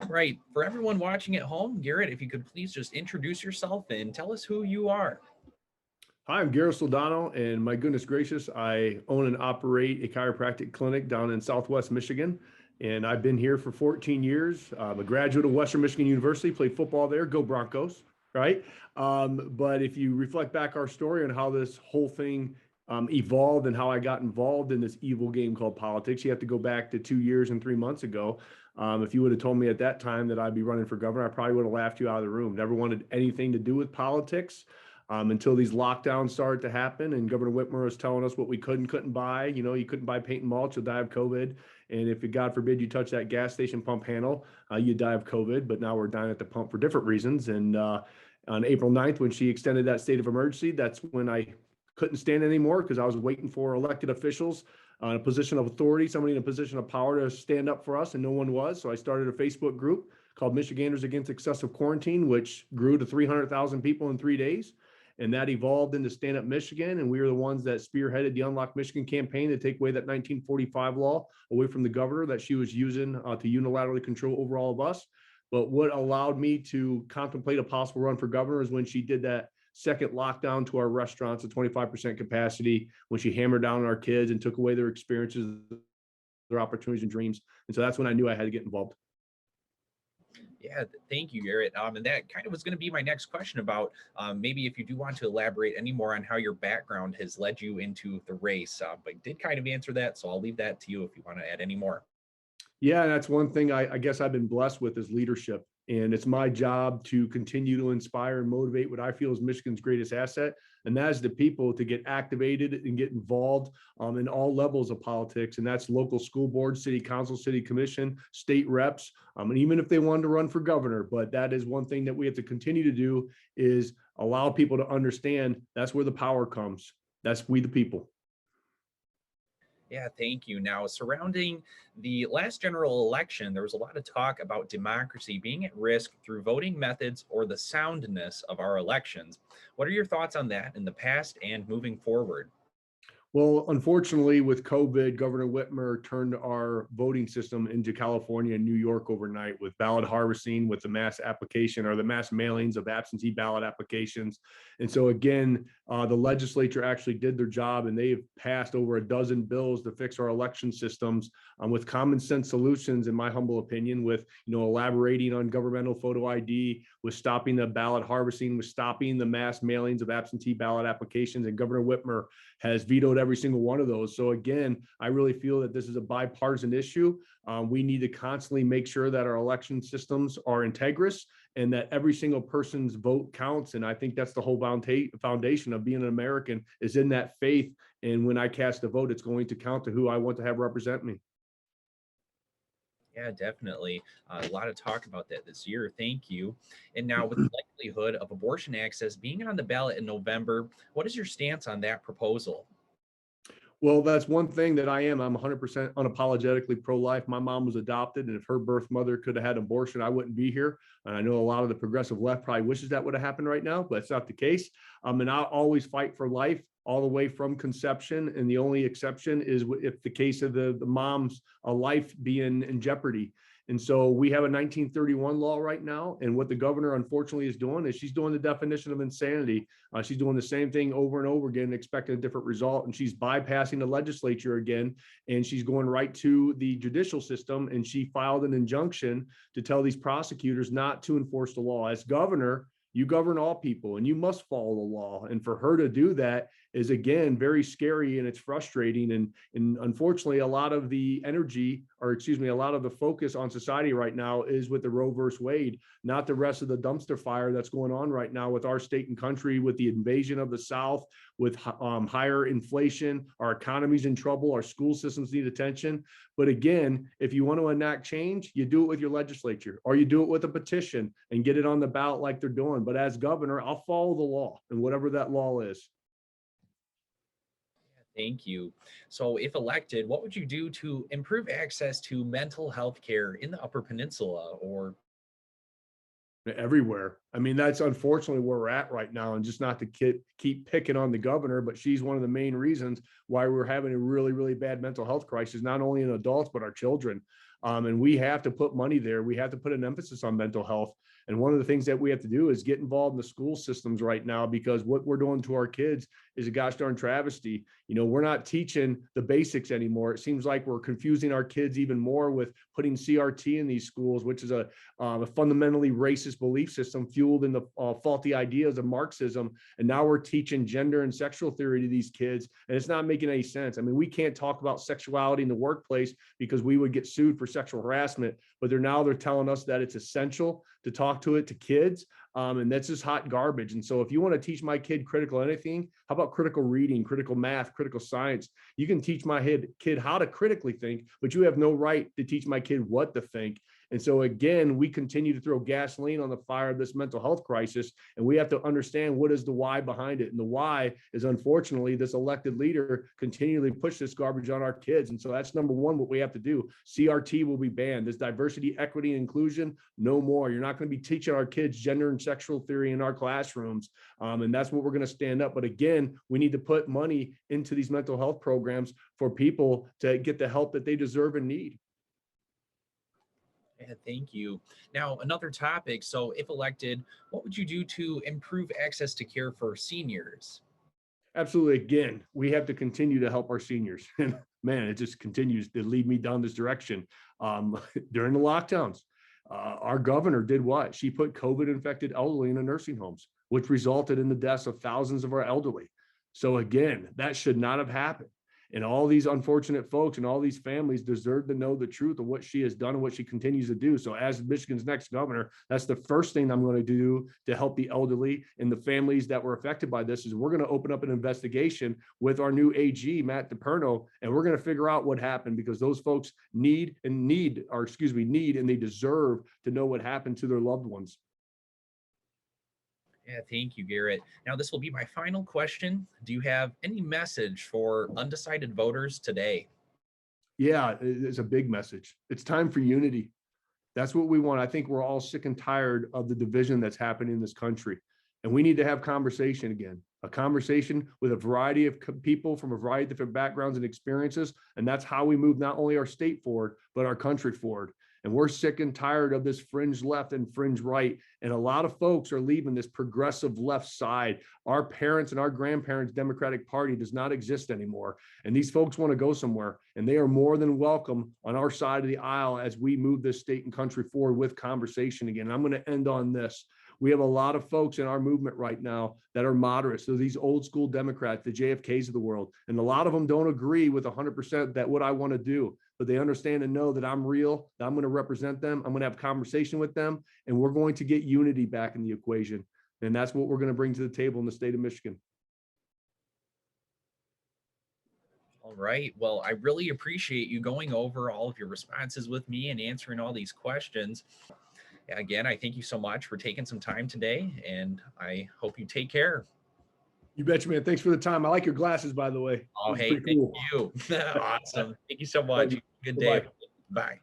Right. For everyone watching at home, Garrett, if you could please just introduce yourself and tell us who you are. Hi, I'm Garrett Soldano, and my goodness gracious, I own and operate a chiropractic clinic down in Southwest Michigan, and I've been here for 14 years. I'm a graduate of Western Michigan University, played football there, go Broncos, right? But if you reflect back our story on how this whole thing evolved and how I got involved in this evil game called politics, you have to go back to 2 years and 3 months ago. If you would have told me at that time that I'd be running for governor, I probably would have laughed you out of the room. Never wanted anything to do with politics until these lockdowns started to happen. And Governor Whitmer was telling us what we could and couldn't buy. You know, you couldn't buy paint and mulch, you'll die of COVID. And if, God forbid, you touch that gas station pump handle, you die of COVID. But now we're dying at the pump for different reasons. And on April 9th, when she extended that state of emergency, that's when I couldn't stand anymore because I was waiting for elected officials in a position of authority, somebody in a position of power to stand up for us, and no one was. So I started a Facebook group called Michiganders Against Excessive Quarantine, which grew to 300,000 people in 3 days. And that evolved into Stand Up Michigan. And we were the ones that spearheaded the Unlock Michigan campaign to take away that 1945 law away from the governor that she was using to unilaterally control over all of us. But what allowed me to contemplate a possible run for governor is when she did that second lockdown to our restaurants at 25% capacity, when she hammered down on our kids and took away their experiences, their opportunities and dreams. And so that's when I knew I had to get involved. Yeah, thank you, Garrett. And that kind of was going to be my next question about maybe if you do want to elaborate any more on how your background has led you into the race. But I did kind of answer that, so I'll leave that to you if you want to add any more. Yeah, that's one thing I guess I've been blessed with is leadership. And it's my job to continue to inspire and motivate what I feel is Michigan's greatest asset. And that is the people to get activated and get involved in all levels of politics. And that's local school board, city council, city commission, state reps, and even if they wanted to run for governor. But that is one thing that we have to continue to do is allow people to understand that's where the power comes. That's we the people. Yeah, thank you. Now, surrounding the last general election, there was a lot of talk about democracy being at risk through voting methods or the soundness of our elections. What are your thoughts on that in the past and moving forward? Well, unfortunately, with COVID, Governor Whitmer turned our voting system into California and New York overnight with ballot harvesting, with the mass application or the mass mailings of absentee ballot applications. And so, again, the legislature actually did their job, and they have passed over a dozen bills to fix our election systems with common sense solutions, in my humble opinion, with elaborating on governmental photo ID, with stopping the ballot harvesting, with stopping the mass mailings of absentee ballot applications. And Governor Whitmer has vetoed every single one of those. So again, I really feel that this is a bipartisan issue. We need to constantly make sure that our election systems are integrous and that every single person's vote counts. And I think that's the whole foundation of being an American is in that faith. And when I cast a vote, it's going to count to who I want to have represent me. Yeah, definitely. A lot of talk about that this year. Thank you. And now, with the likelihood of abortion access being on the ballot in November, what is your stance on that proposal? Well, that's one thing that I am. I'm 100% unapologetically pro-life. My mom was adopted, and if her birth mother could have had an abortion, I wouldn't be here. And I know a lot of the progressive left probably wishes that would have happened right now, but it's not the case. And I'll always fight for life all the way from conception. And the only exception is if the case of the mom's life being in jeopardy. And so we have a 1931 law right now. And what the governor, unfortunately, is doing is she's doing the definition of insanity. She's doing the same thing over and over again, expecting a different result. And she's bypassing the legislature again. And she's going right to the judicial system. And she filed an injunction to tell these prosecutors not to enforce the law. As governor, you govern all people and you must follow the law. And for her to do that is, again, very scary and it's frustrating. And unfortunately, a lot of the energy, or excuse me, a lot of the focus on society right now is with the Roe versus Wade, not the rest of the dumpster fire that's going on right now with our state and country, with the invasion of the South, with higher inflation. Our economy's in trouble. Our school systems need attention. But again, if you want to enact change, you do it with your legislature or you do it with a petition and get it on the ballot like they're doing. But as governor, I'll follow the law and whatever that law is. Thank you. So, if elected, what would you do to improve access to mental health care in the Upper Peninsula or Everywhere. I mean, that's unfortunately where we're at right now. And just not to keep picking on the governor, but she's one of the main reasons why we're having a really, really bad mental health crisis, not only in adults, but our children. And we have to put money there. We have to put an emphasis on mental health. And one of the things that we have to do is get involved in the school systems right now, because what we're doing to our kids is a gosh darn travesty. We're not teaching the basics anymore. It seems like we're confusing our kids even more with putting CRT in these schools, which is a fundamentally racist belief system fueled in the faulty ideas of Marxism. And now we're teaching gender and sexual theory to these kids, and it's not making any sense. I mean, we can't talk about sexuality in the workplace because we would get sued for sexual harassment, but they're telling us that it's essential to talk to kids. And that's just hot garbage. And so if you want to teach my kid critical anything, how about critical reading, critical math, critical science? You can teach my kid how to critically think, but you have no right to teach my kid what to think. And so again, we continue to throw gasoline on the fire of this mental health crisis, and we have to understand what is the why behind it. And the why is, unfortunately, this elected leader continually push this garbage on our kids. And so that's number one, what we have to do. CRT will be banned. This diversity, equity, and inclusion, no more. You're not going to be teaching our kids gender and sexual theory in our classrooms. And that's what we're going to stand up. But again, we need to put money into these mental health programs for people to get the help that they deserve and need. Yeah, thank you. Now, another topic. So, if elected, what would you do to improve access to care for seniors? Absolutely. Again, we have to continue to help our seniors. And man, it just continues to lead me down this direction. During the lockdowns, our governor did what? She put COVID-infected elderly in the nursing homes, which resulted in the deaths of thousands of our elderly. So again, that should not have happened. And all these unfortunate folks and all these families deserve to know the truth of what she has done and what she continues to do. So as Michigan's next governor, that's the first thing I'm going to do to help the elderly and the families that were affected by this. Is we're going to open up an investigation with our new AG, Matt DePerno, and we're going to figure out what happened, because those folks need and they deserve to know what happened to their loved ones. Yeah, thank you, Garrett. Now, this will be my final question. Do you have any message for undecided voters today? Yeah, it's a big message. It's time for unity. That's what we want. I think we're all sick and tired of the division that's happening in this country. And we need to have conversation again, a conversation with a variety of people from a variety of different backgrounds and experiences. And that's how we move not only our state forward, but our country forward. And we're sick and tired of this fringe left and fringe right. And a lot of folks are leaving this progressive left side. Our parents and our grandparents' Democratic Party does not exist anymore. And these folks want to go somewhere. And they are more than welcome on our side of the aisle as we move this state and country forward with conversation again. And I'm going to end on this. We have a lot of folks in our movement right now that are moderates. So these old school Democrats, the JFKs of the world, and a lot of them don't agree with 100% that what I want to do, but they understand and know that I'm real, that I'm going to represent them. I'm going to have conversation with them, and we're going to get unity back in the equation. And that's what we're going to bring to the table in the state of Michigan. All right. Well, I really appreciate you going over all of your responses with me and answering all these questions. Again, I thank you so much for taking some time today, and I hope you take care. You betcha, man. Thanks for the time. I like your glasses, by the way. Oh, hey, thank you. Awesome. Thank you so much. Good day. Bye.